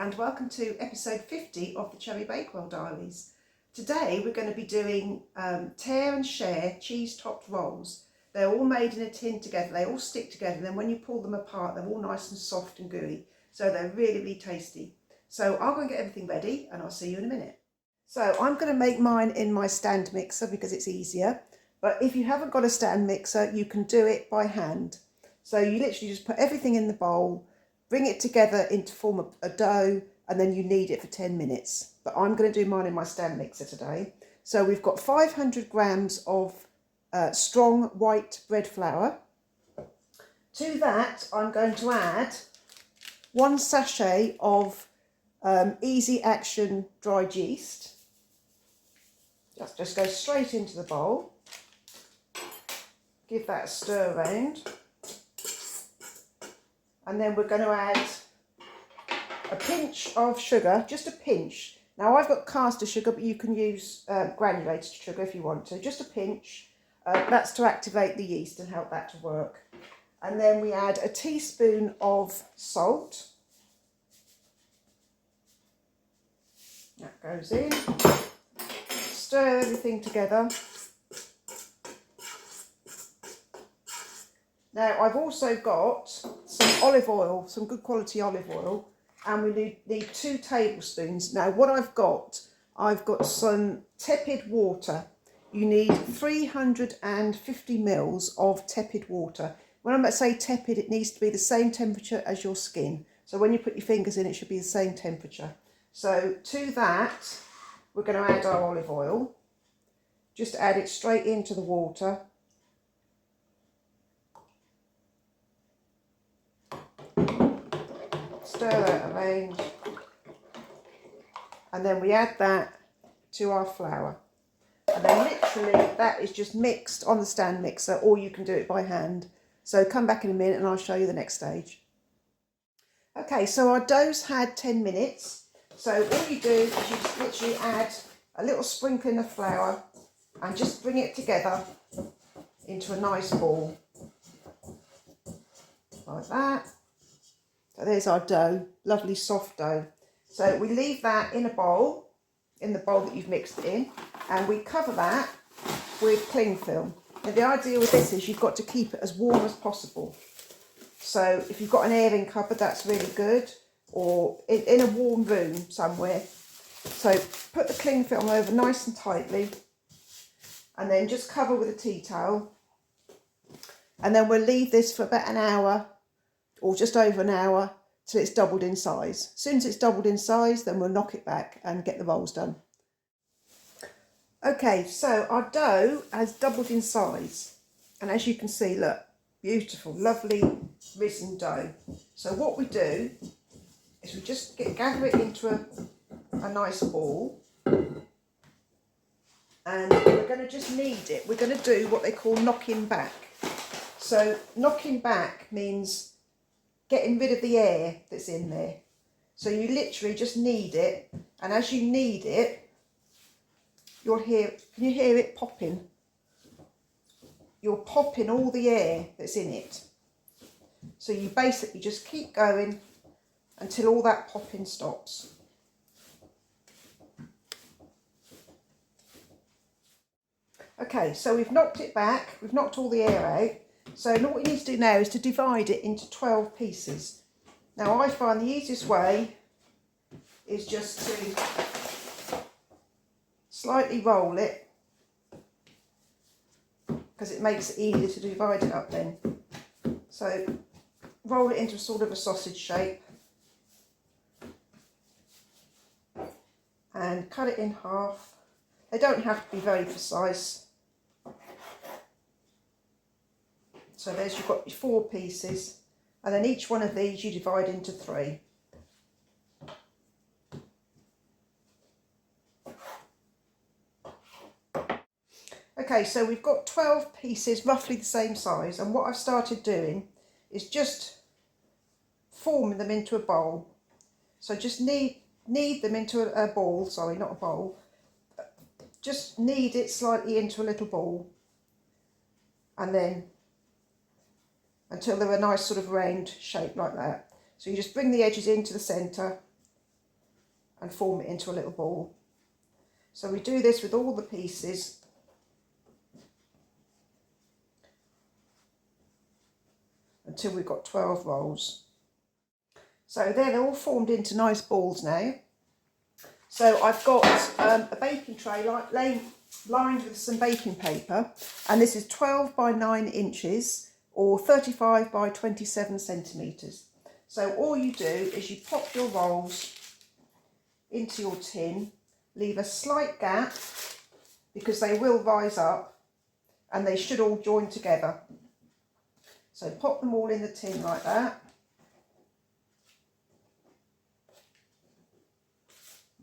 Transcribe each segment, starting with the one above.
and welcome to episode 50 of the Cherry Bakewell Diaries. Today we're going to be doing tear and share cheese topped rolls. They're all made in a tin together, they all stick together, and then when you pull them apart they're all nice and soft and gooey, so they're really tasty. So I'll go and get everything ready and I'll see you in a minute. So I'm going to make mine in my stand mixer because it's easier, but if you haven't got a stand mixer you can do it by hand. So you literally just put everything in the bowl, bring it together into form a dough, and then you knead it for 10 minutes. But I'm going to do mine in my stand mixer today. So we've got 500 grams of strong white bread flour. To that I'm going to add 1 sachet of easy action dried yeast. Just go straight into the bowl. Give that a stir around. And then we're going to add a pinch of sugar, just a pinch. Now I've got caster sugar, but you can use granulated sugar if you want to, just a pinch. That's to activate the yeast and help that to work. And then we add a teaspoon of salt. That goes in. Stir everything together. Now I've also got some olive oil, some good quality olive oil, and we need 2 tablespoons. Now what I've got some tepid water. You need 350 mils of tepid water. When I'm going to say tepid, it needs to be the same temperature as your skin. So when you put your fingers in, it should be the same temperature. So to that, we're going to add our olive oil. Just add it straight into the water. Stir that around, and then we add that to our flour, and then literally that is just mixed on the stand mixer, or you can do it by hand. So come back in a minute and I'll show you the next stage. Okay, so our dough's had 10 minutes. So all you do is you just literally add a little sprinkling of flour and just bring it together into a nice ball like that. So there's our dough, lovely soft dough. So we leave that in a bowl, in the bowl that you've mixed it in, and we cover that with cling film. Now the idea with this is you've got to keep it as warm as possible. So if you've got an airing cupboard, that's really good, or in a warm room somewhere. So put the cling film over nice and tightly, and then just cover with a tea towel. And then we'll leave this for about an hour, or just over an hour, till it's doubled in size. As soon as it's doubled in size, then we'll knock it back and get the rolls done. Okay, so our dough has doubled in size, and as you can see, look, beautiful, lovely risen dough. So what we do is we just gather it into a nice ball, and we're going to just knead it. We're going to do what they call knocking back. So knocking back means getting rid of the air that's in there. So you literally just knead it, and as you knead it, you'll hear, can you hear it popping? You're popping all the air that's in it. So you basically just keep going until all that popping stops. Okay, so we've knocked it back, we've knocked all the air out. So what we need to do now is to divide it into 12 pieces. Now I find the easiest way is just to slightly roll it, because it makes it easier to divide it up then. So roll it into sort of a sausage shape and cut it in half. They don't have to be very precise. So there's, you've got your 4 pieces, and then each one of these you divide into 3. Okay, so we've got 12 pieces roughly the same size, and what I've started doing is just forming them into a bowl. So just knead them into a ball, sorry, not a bowl. Just knead it slightly into a little ball, and then until they're a nice sort of round shape like that. So you just bring the edges into the centre and form it into a little ball. So we do this with all the pieces until we've got 12 rolls. So there, they're all formed into nice balls now. So I've got a baking tray lined with some baking paper, and this is 12 by 9 inches or 35 by 27 centimetres. So all you do is you pop your rolls into your tin, leave a slight gap because they will rise up and they should all join together. So pop them all in the tin like that.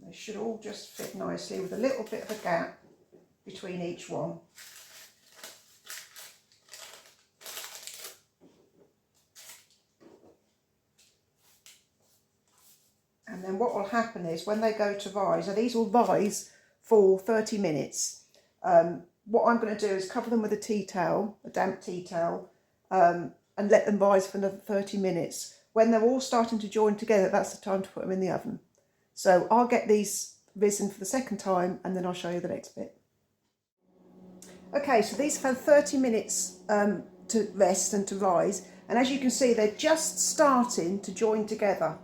They should all just fit nicely with a little bit of a gap between each one. And then what will happen is when they go to rise, now these will rise for 30 minutes. What I'm going to do is cover them with a tea towel, a damp tea towel, and let them rise for another 30 minutes. When they're all starting to join together, that's the time to put them in the oven. So I'll get these risen for the second time and then I'll show you the next bit. Okay, so these have had 30 minutes to rest and to rise, and as you can see they're just starting to join together.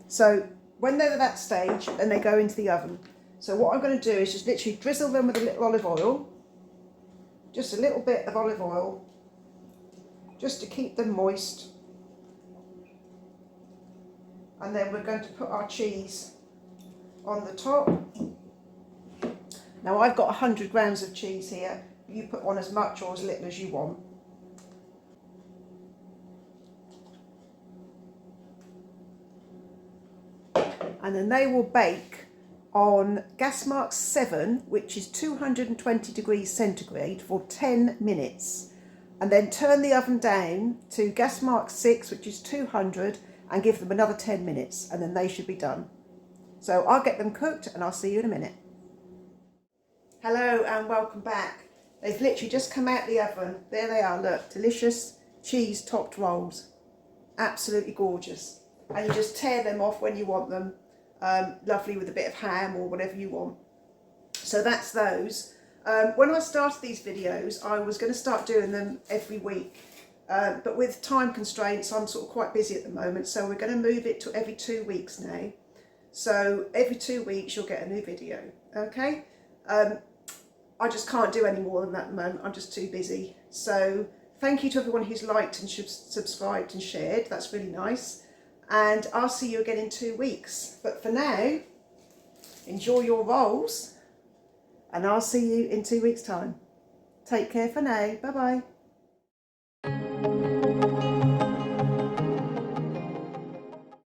So when they're at that stage, then they go into the oven. So what I'm going to do is just literally drizzle them with a little olive oil, just a little bit of olive oil, just to keep them moist. And then we're going to put our cheese on the top. Now I've got 100 grams of cheese here. You put on as much or as little as you want. And then they will bake on gas mark 7, which is 220 degrees centigrade, for 10 minutes. And then turn the oven down to gas mark 6, which is 200, and give them another 10 minutes, and then they should be done. So I'll get them cooked and I'll see you in a minute. Hello and welcome back. They've literally just come out the oven. There they are, look, delicious cheese topped rolls. Absolutely gorgeous. And you just tear them off when you want them. Lovely with a bit of ham or whatever you want. So that's those. When I started these videos, I was going to start doing them every week. But with time constraints, I'm sort of quite busy at the moment. So we're going to move it to every 2 weeks now. So every 2 weeks you'll get a new video, okay? I just can't do any more than that at the moment. I'm just too busy. So thank you to everyone who's liked and subscribed and shared. That's really nice. And I'll see you again in 2 weeks. But for now, enjoy your rolls and I'll see you in 2 weeks' time. Take care for now. Bye-bye.